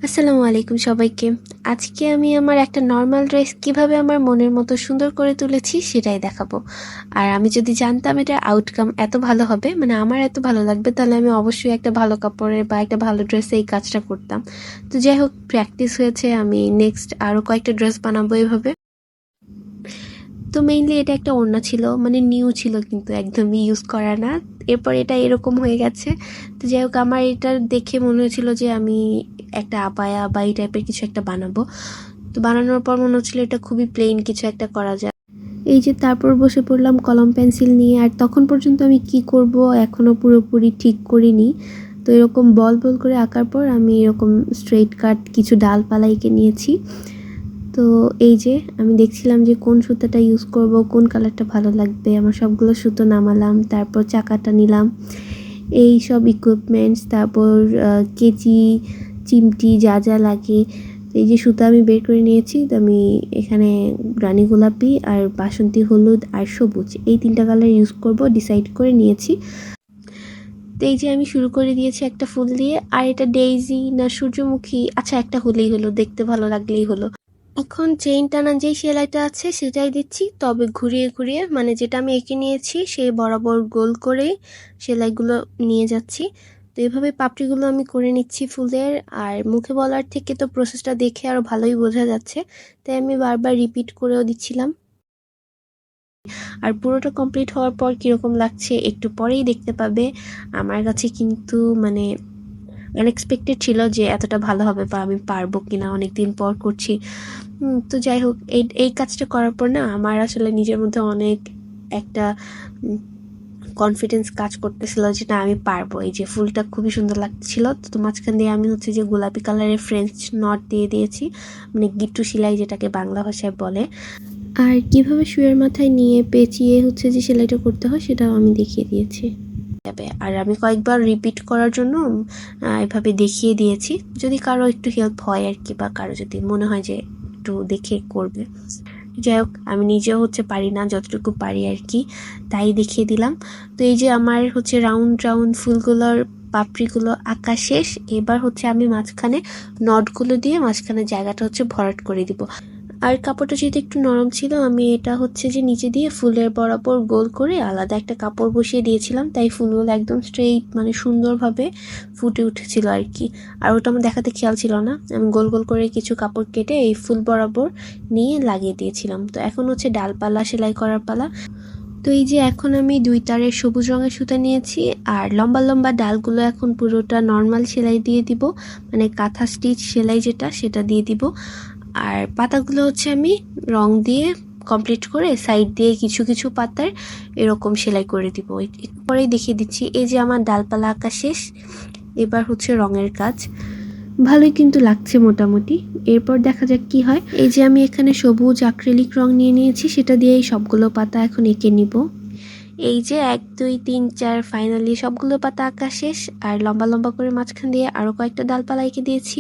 আসসালামু আলাইকুম সবাইকে। আজকে আমি আমার একটা নরমাল ড্রেস কিভাবে আমার মনের মতো সুন্দর করে তুলেছি সেটাই দেখাবো। আর আমি যদি জানতাম এটার আউটকাম এত ভালো হবে, মানে আমার এত ভালো লাগবে, তাহলে আমি অবশ্যই একটা ভালো কাপড়ের বা একটা ভালো ড্রেসে এই কাজটা করতাম। তো যাই হোক, প্র্যাকটিস হয়েছে, আমি নেক্সট আরও কয়েকটা ড্রেস বানাবো এভাবে। তো মেইনলি এটা একটা ওড়না ছিল, মানে নিউ ছিল কিন্তু একদমই ইউজ করা না। এরপর এটা এরকম হয়ে গেছে। তো যাই হোক, আমার এটা দেখে মনে হয়েছিল যে আমি একটা আবায়া বা এই টাইপের কিছু একটা বানাবো। তো বানানোর পর মনে হচ্ছিল এটা খুবই প্লেন কিছু একটা করা যায়। এই যে তারপর বসে পড়লাম কলম পেন্সিল নিয়ে। আর তখন পর্যন্ত আমি কি করব এখনও পুরোপুরি ঠিক করিনি। তো এরকম বল বল করে আঁকার পর আমি এরকম স্ট্রেট কাট কিছু ডালপালা এঁকে নিয়েছি। তো এই যে আমি দেখছিলাম যে কোন সুতাটা ইউজ করব, কোন কালারটা ভালো লাগবে। আমার সবগুলো সুতো নামালাম, তারপর চাকাটা নিলাম, এই সব ইকুইপমেন্টস, তারপর কেচি, চিমটি যা যা লাগে। এই যে সুতা আমি বের করে নিয়েছি। তো আমি এখানে রানী গোলাপি আর বাসন্তী হলুদ আর সবুজ এই 3টা কালার ইউজ করব ডিসাইড করে নিয়েছি। তো এই যে আমি শুরু করে দিয়েছি একটা ফুল দিয়ে। আর এটা ডেইজি না সূর্যমুখী, আচ্ছা একটা হলেই হলো, দেখতে ভালো লাগলেই হলো। এখন চেইন টানা যেই সেলাইটা আছে সেটাই দিচ্ছি, তবে ঘুরিয়ে ঘুরিয়ে, মানে যেটা আমি এঁকে নিয়েছি সেই বরাবর গোল করে সেলাইগুলো নিয়ে যাচ্ছি। তো এভাবে পাপড়িগুলো আমি করে নিচ্ছি ফুলের। আর মুখে বলার থেকে তো প্রসেসটা দেখে আরও ভালোই বোঝা যাচ্ছে, তাই আমি বারবার রিপিট করেও দিচ্ছিলাম। আর পুরোটা কমপ্লিট হওয়ার পর কীরকম লাগছে একটু পরেই দেখতে পাবে। আমার কাছে কিন্তু মানে আনএক্সপেক্টেড ছিল যে এতটা ভালো হবে বা আমি পারবো কিনা, অনেকদিন পর করছি। তো যাই হোক, এই কাজটা করার পর না আমার আসলে নিজের মধ্যে অনেক একটা কনফিডেন্স কাজ করতেছিল যে না আমি পারবো। এই যে ফুলটা খুবই সুন্দর লাগছিল। তো মাঝখান দিয়ে আমি হচ্ছে যে গোলাপি কালারের ফ্রেঞ্চ নট দিয়ে দিয়েছি, মানে গিট্টু সেলাই যেটাকে বাংলা ভাষায় বলে। আর কিভাবে শুয়ের মাথায় নিয়ে পেঁচিয়ে হচ্ছে যে সেলাইটা করতে হয় সেটাও আমি দেখিয়ে দিয়েছি। আর আমি কয়েকবার রিপিট করার জন্য এভাবে দেখিয়ে দিয়েছি, যদি কারো একটু হেল্প হয় আর কি, বা কারো যদি মনে হয় যে একটু দেখে করবে। যাই হোক, আমি নিজেও হচ্ছে পারি না, যতটুকু পারি আর কি তাই দেখিয়ে দিলাম। তো এই যে আমার হচ্ছে রাউন্ড রাউন্ড ফুলগুলোর পাপড়িগুলো আঁকা শেষ। এবার হচ্ছে আমি মাঝখানে নটগুলো দিয়ে মাঝখানে জায়গাটা হচ্ছে ভরাট করে দিব। আর কাপড়টা যেহেতু একটু নরম ছিল, আমি এটা হচ্ছে যে নিচে দিয়ে ফুলের বরাবর গোল করে আলাদা একটা কাপড় বসিয়ে দিয়েছিলাম, তাই ফুলগুলো একদম স্ট্রেইট মানে সুন্দরভাবে ফুটে উঠেছিল আর কি। আর ওটা আমার দেখাতে খেয়াল ছিল না, আমি গোল গোল করে কিছু কাপড় কেটে এই ফুল বরাবর নিয়ে লাগিয়ে দিয়েছিলাম। তো এখন হচ্ছে ডালপালা সেলাই করার পালা। তো এই যে এখন আমি 2 তারের সবুজ রঙের সুতা নিয়েছি, আর লম্বা লম্বা ডালগুলো এখন পুরোটা নর্মাল সেলাই দিয়ে দিব, মানে কাঁথা স্টিচ সেলাই যেটা সেটা দিয়ে দিব। আর পাতাগুলো হচ্ছে আমি রং দিয়ে কমপ্লিট করে সাইড দিয়ে কিছু কিছু পাতার এরকম সেলাই করে দিব। পরেই দেখিয়ে দিচ্ছি। এই যে আমার ডালপালা আঁকা শেষ, এবার হচ্ছে রঙের কাজ। ভালোই কিন্তু লাগছে মোটামুটি। এরপর দেখা যাক কি হয়। এই যে আমি এখানে সবুজ অ্যাক্রিলিক রং নিয়ে নিয়েছি, সেটা দিয়েই সবগুলো পাতা এখন এঁকে নিব। এই যে 1 2 3 4 ফাইনালি সবগুলো পাতা আঁকা শেষ। আর লম্বা লম্বা করে মাঝখান দিয়ে আরও কয়েকটা ডালপালা এঁকে দিয়েছি।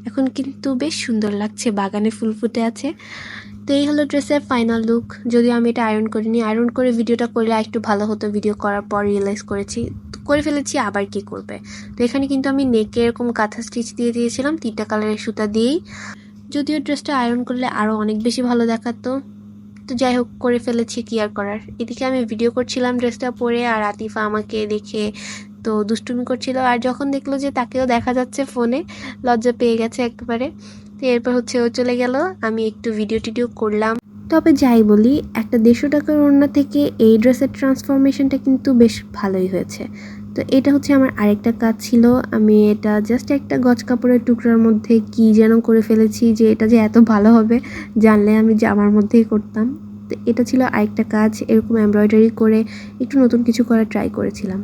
এখন কিন্তু বেশ সুন্দর লাগছে, বাগানে ফুল ফুটে আছে। তো এই হলো ড্রেসের ফাইনাল লুক। যদিও আমি এটা আয়রন করিনি, আয়রন করে ভিডিওটা করলে একটু ভালো হতো। ভিডিও করার পর রিয়েলাইজ করেছি করে ফেলেছি, আবার কি করবে। তো এখানে কিন্তু আমি নেকে এরকম কাঁথা স্টিচ দিয়ে দিয়েছিলাম 3টা কালারের সুতা দিয়েই। যদিও ড্রেসটা আয়রন করলে আরও অনেক বেশি ভালো দেখাতো। তো যাই হোক, করে ফেলেছি, কি আর করার। এদিকে আমি ভিডিও করছিলাম ড্রেসটা পরে, আর আতিফা আমাকে দেখে তো দুষ্টুমি করছিল। আর যখন দেখলো যে তাকেও দেখা যাচ্ছে ফোনে, লজ্জা পেয়ে গেছে একেবারে। তো এরপর হচ্ছে ও চলে গেল, আমি একটু ভিডিও টিডিও করলাম। তবে যাই বলি, একটা 150 টাকার ওড়না থেকে এই ড্রেসের ট্রান্সফরমেশনটা কিন্তু বেশ ভালোই হয়েছে। তো এটা হচ্ছে আমার আরেকটা কাজ ছিল। আমি এটা জাস্ট একটা গজ কাপড়ের টুকরার মধ্যে কি যেন করে ফেলেছি, যে এটা যে এত ভালো হবে জানলে আমি জামার মধ্যেই করতাম। তো এটা ছিল আরেকটা কাজ, এরকম এমব্রয়ডারি করে একটু নতুন কিছু করার ট্রাই করেছিলাম।